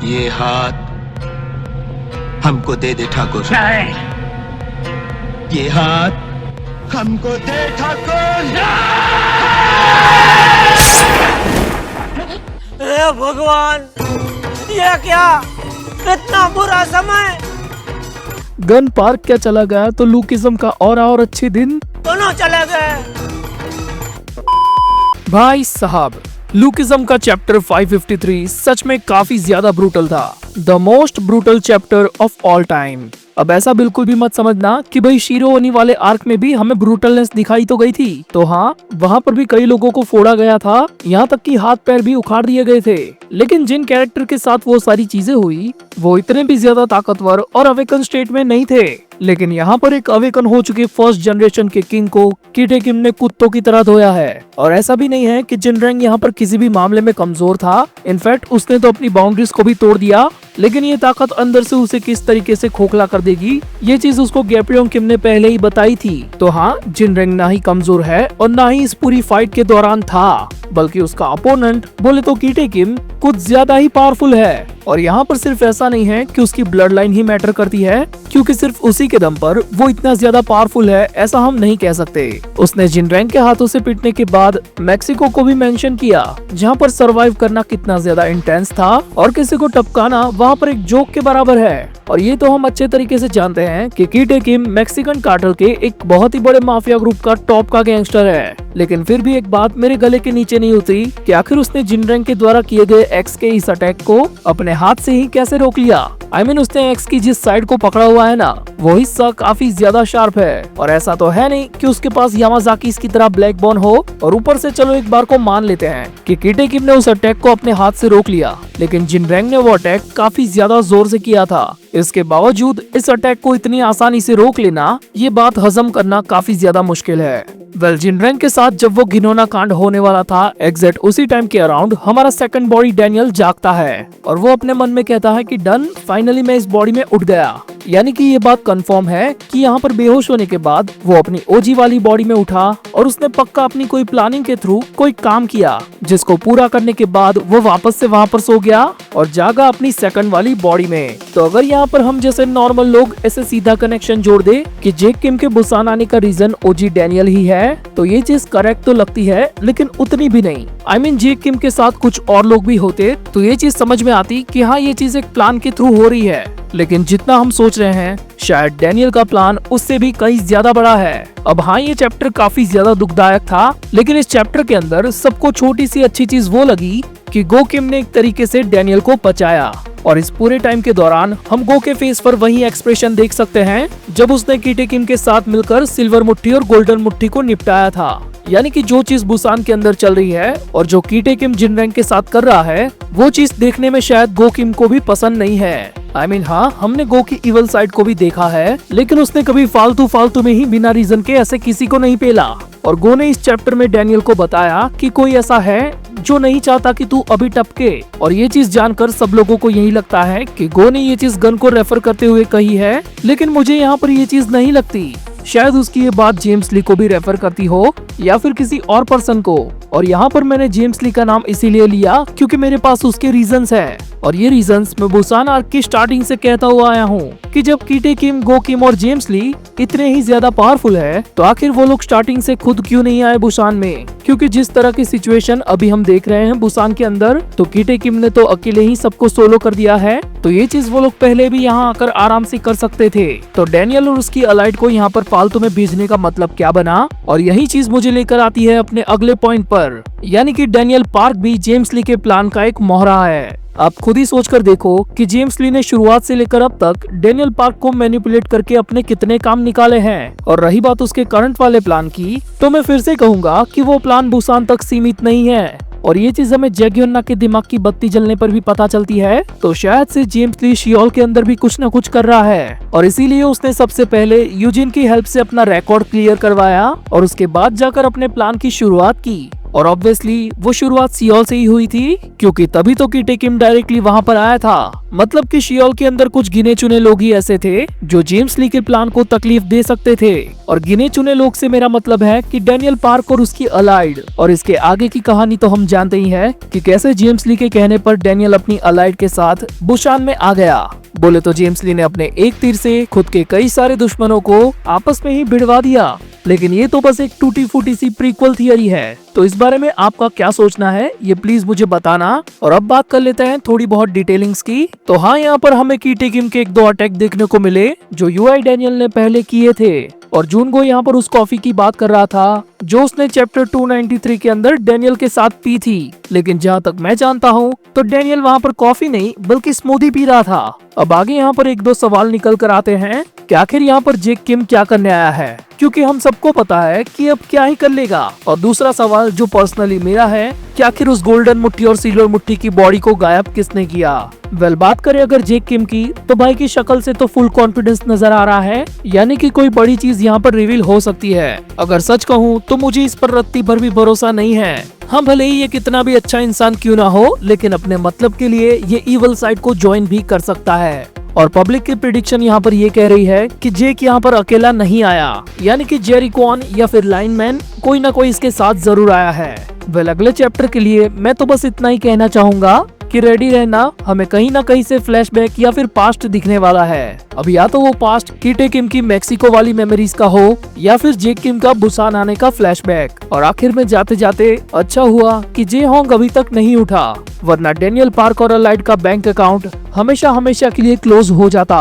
ये हाथ हमको दे दे ठाकुर। ये हाथ हमको दे ठाकुर। हे भगवान, ये क्या, कितना बुरा समय। गन पार्क क्या चला गया तो लुकिज्म का और अच्छे दिन। दोनों चले गए। भाई साहब, लुकिज्म का चैप्टर 553 सच में काफी ज्यादा ब्रूटल था। The most brutal chapter of all time. अब ऐसा बिल्कुल भी मत समझना कि भाई शीरो ओनी वाले आर्क में भी हमें ब्रूटलनेस दिखाई तो गई थी। तो हाँ, वहाँ पर भी कई लोगों को फोड़ा गया था, यहाँ तक कि हाथ पैर भी उखाड़ दिए गए थे। लेकिन जिन कैरेक्टर के साथ वो सारी चीजें हुई वो इतने भी ज्यादा ताकतवर और अवेकन स्टेट में नहीं थे। लेकिन यहाँ पर एक अवेकन हो चुके फर्स्ट जनरेशन के किंग को कीटे किम ने कुत्तों की तरह धोया है। और ऐसा भी नहीं है कि जिनरेंग यहाँ पर किसी भी मामले में कमजोर था। इनफैक्ट उसने तो अपनी बाउंड्रीज को भी तोड़ दिया, लेकिन ये ताकत अंदर से उसे किस तरीके से खोखला कर देगी ये चीज उसको गैप्रियोंग किम ने पहले ही बताई थी। तो हाँ, जिनरेंग ना ही कमजोर है और ना ही इस पूरी फाइट के दौरान था, बल्कि उसका अपोनेंट बोले तो कीटे किम कुछ ज्यादा ही पावरफुल है। और यहाँ पर सिर्फ ऐसा नहीं है कि उसकी ब्लड लाइन ही मैटर करती है, क्योंकि सिर्फ उसी के दम पर वो इतना ज्यादा पावरफुल है ऐसा हम नहीं कह सकते। उसने जिनरेंग के हाथों से पिटने के बाद मैक्सिको को भी मेंशन किया, जहाँ पर सरवाइव करना कितना ज्यादा इंटेंस था और किसी को टपकाना वहाँ पर एक जोक के बराबर है। और ये तो हम अच्छे तरीके से जानते हैं कि कीटे किम मैक्सिकन कार्टेल के एक बहुत ही बड़े माफिया ग्रुप का टॉप का गैंगस्टर है। लेकिन फिर भी एक बात मेरे गले के नीचे नहीं उतरी कि आखिर उसने जिनरेंग के द्वारा किए गए एक्स के इस अटैक को अपने हाथ से ही कैसे रोक लिया। I mean, उसने एक्स की जिस साइड को पकड़ा हुआ है ना, वो हिस्सा काफी ज्यादा शार्प है। और ऐसा तो है नहीं कि उसके पास यामाजाकी की तरह ब्लैक बोन हो। और ऊपर से चलो एक बार को मान लेते हैं कि कीटे किम ने उस अटैक को अपने हाथ से रोक लिया, लेकिन जिनरेंग ने वो अटैक काफी ज्यादा जोर से किया था। इसके बावजूद इस अटैक को इतनी आसानी से रोक लेना, ये बात हजम करना काफी ज्यादा मुश्किल है। जिनरेंग के साथ जब वो घिनौना कांड होने वाला था, एग्जैक्ट उसी टाइम के अराउंड हमारा सेकंड बॉडी डैनियल जागता है और वो अपने मन में कहता है कि डन, फाइनली मैं इस बॉडी में उठ गया। यानी कि ये बात कंफर्म है कि यहाँ पर बेहोश होने के बाद वो अपनी ओजी वाली बॉडी में उठा और उसने पक्का अपनी कोई प्लानिंग के थ्रू कोई काम किया, जिसको पूरा करने के बाद वो वापस से वहाँ पर सो गया और जागा अपनी सेकंड वाली बॉडी में। तो अगर यहाँ पर हम जैसे नॉर्मल लोग ऐसे सीधा कनेक्शन जोड़ दे कि जेक किम के बुसान आने का रीजन ओजी डैनियल ही है, तो ये चीज करेक्ट तो लगती है, लेकिन उतनी भी नहीं। I mean, जेक किम के साथ कुछ और लोग भी होते तो ये चीज समझ में आती कि हाँ, ये चीज एक प्लान के थ्रू हो रही है। लेकिन जितना हम सोच रहे हैं, शायद डैनियल का प्लान उससे भी कहीं ज्यादा बड़ा है। अब हाँ, ये चैप्टर काफी ज्यादा दुखदायक था, लेकिन इस चैप्टर के अंदर सबको छोटी सी अच्छी चीज वो लगी कि गो किम ने एक तरीके से डैनियल को बचाया। और इस पूरे टाइम के दौरान हम गो के फेस पर वही एक्सप्रेशन देख सकते हैं जब उसने कीटे किम के साथ मिलकर सिल्वर मुट्ठी और गोल्डन मुट्ठी को निपटाया था। यानी कि जो चीज बुसान के अंदर चल रही है और जो कीटे किम जिनरेंग के साथ कर रहा है, वो चीज देखने में शायद गो किम को भी पसंद नहीं है। I mean, हाँ, हमने गो की इवल साइड को भी देखा है, लेकिन उसने कभी फालतू में ही बिना रीजन के ऐसे किसी को नहीं पेला। और गो ने इस चैप्टर में डैनियल को बताया कि कोई ऐसा है जो नहीं चाहता कि तू अभी टपके। और ये चीज जानकर सब लोगों को यही लगता है कि गो ने ये चीज गन को रेफर करते हुए कही है, लेकिन मुझे यहाँ पर ये चीज नहीं लगती। शायद उसकी ये बात जेम्स ली को भी रेफर करती हो या फिर किसी और पर्सन को। और यहाँ पर मैंने जेम्स ली का नाम इसीलिए लिया क्योंकि मेरे पास उसके रीजंस हैं। और ये रीजंस मैं बुसान आर्क की स्टार्टिंग से कहता हुआ आया हूँ कि जब कीटे किम, गो किम और जेम्स ली इतने ही ज्यादा पावरफुल है, तो आखिर वो लोग स्टार्टिंग से खुद क्यों नहीं आए बुसान में। क्योंकि जिस तरह की सिचुएशन अभी हम देख रहे हैं बुसान के अंदर, तो कीटे किम ने तो अकेले ही सबको सोलो कर दिया है, तो ये चीज वो लोग पहले भी यहाँ आकर आराम से कर सकते थे। तो डैनियल और उसकी अलाइड को यहाँ पर फालतू में भेजने का मतलब क्या बना। और यही चीज मुझे लेकर आती है अपने अगले पॉइंट पर, यानी कि डैनियल पार्क भी जेम्स ली के प्लान का एक मोहरा है। आप खुद ही सोचकर देखो कि जेम्स ली ने शुरुआत से लेकर अब तक डैनियल पार्क को मैनिपुलेट करके अपने कितने काम निकाले हैं। और रही बात उसके करंट वाले प्लान की, तो मैं फिर से कहूंगा कि वो प्लान बुसान तक सीमित नहीं है। और ये चीज हमें जैग्योन्ना के दिमाग की बत्ती जलने पर भी पता चलती है। तो शायद से जेम्स ली शियोल के अंदर भी कुछ न कुछ कर रहा है, और इसीलिए उसने सबसे पहले यूजिन की हेल्प से अपना रिकॉर्ड क्लियर करवाया और उसके बाद जाकर अपने प्लान की शुरुआत की। और ऑब्वियसली वो शुरुआत सियोल से ही हुई थी, क्योंकि तभी तो कीटे किम डायरेक्टली वहाँ पर आया था। मतलब कि सियोल के अंदर कुछ गिने चुने लोग ही ऐसे थे जो जेम्स ली के प्लान को तकलीफ दे सकते थे। और गिने चुने लोग से मेरा मतलब है कि डैनियल पार्क और उसकी अलाइड। और इसके आगे की कहानी तो हम जानते ही हैं कि कैसे जेम्स ली के कहने पर डैनियल अपनी अलाइड के साथ बुशान में आ गया। बोले तो जेम्स ली ने अपने एक तीर से खुद के कई सारे दुश्मनों को आपस में ही भिड़वा दिया। लेकिन ये तो बस एक टूटी फूटी सी प्रीक्वल थियरी है, तो इस बारे में आपका क्या सोचना है ये प्लीज मुझे बताना। और अब बात कर लेते हैं थोड़ी बहुत डिटेलिंग्स की। तो हाँ, यहाँ पर हमें कीटे किम के 1-2 अटैक देखने को मिले जो यूआई डैनियल ने पहले किए थे। और जूनगो यहाँ पर उस कॉफी की बात कर रहा था जो उसने चैप्टर 293 के अंदर डैनियल के साथ पी थी। लेकिन जहाँ तक मैं जानता हूँ तो डैनियल वहाँ पर कॉफी नहीं बल्कि स्मूदी पी रहा था। अब आगे यहाँ पर 1-2 सवाल निकल कर आते हैं कि आखिर यहाँ पर जेक किम क्या करने आया है, क्योंकि हम सबको पता है कि अब क्या ही कर लेगा। और दूसरा सवाल जो पर्सनली मेरा है कि आखिर उस गोल्डन मुट्ठी और सिल्वर मुट्ठी की बॉडी को गायब किसने किया। बात करें अगर जेक किम की तो भाई की शक्ल से तो फुल कॉन्फिडेंस नजर आ रहा है, यानी कि कोई बड़ी चीज यहाँ पर रिवील हो सकती है। अगर सच कहूँ तो मुझे इस पर रत्ती भर भी भरोसा नहीं है। हाँ, भले ही ये कितना भी अच्छा इंसान क्यों ना हो, लेकिन अपने मतलब के लिए ये इवल साइड को ज्वाइन भी कर सकता है। और पब्लिक की प्रेडिक्शन यहाँ पर ये कह रही है कि जेक यहाँ पर अकेला नहीं आया, यानी कि जेरी कॉन या फिर लाइनमैन कोई ना कोई इसके साथ जरूर आया है। अगले चैप्टर के लिए मैं तो बस इतना ही कहना चाहूंगा कि रेडी रहना, हमें कहीं ना कहीं से फ्लैशबैक या फिर पास्ट दिखने वाला है। अब या तो वो पास्ट कीटे किम की मेक्सिको वाली मेमोरीज का हो या फिर जेक किम का बुसान आने का फ्लैशबैक। और आखिर में जाते जाते अच्छा हुआ कि जे होंग अभी तक नहीं उठा, वरना डैनियल पार्क और अलाइड का बैंक अकाउंट हमेशा हमेशा के लिए क्लोज हो जाता।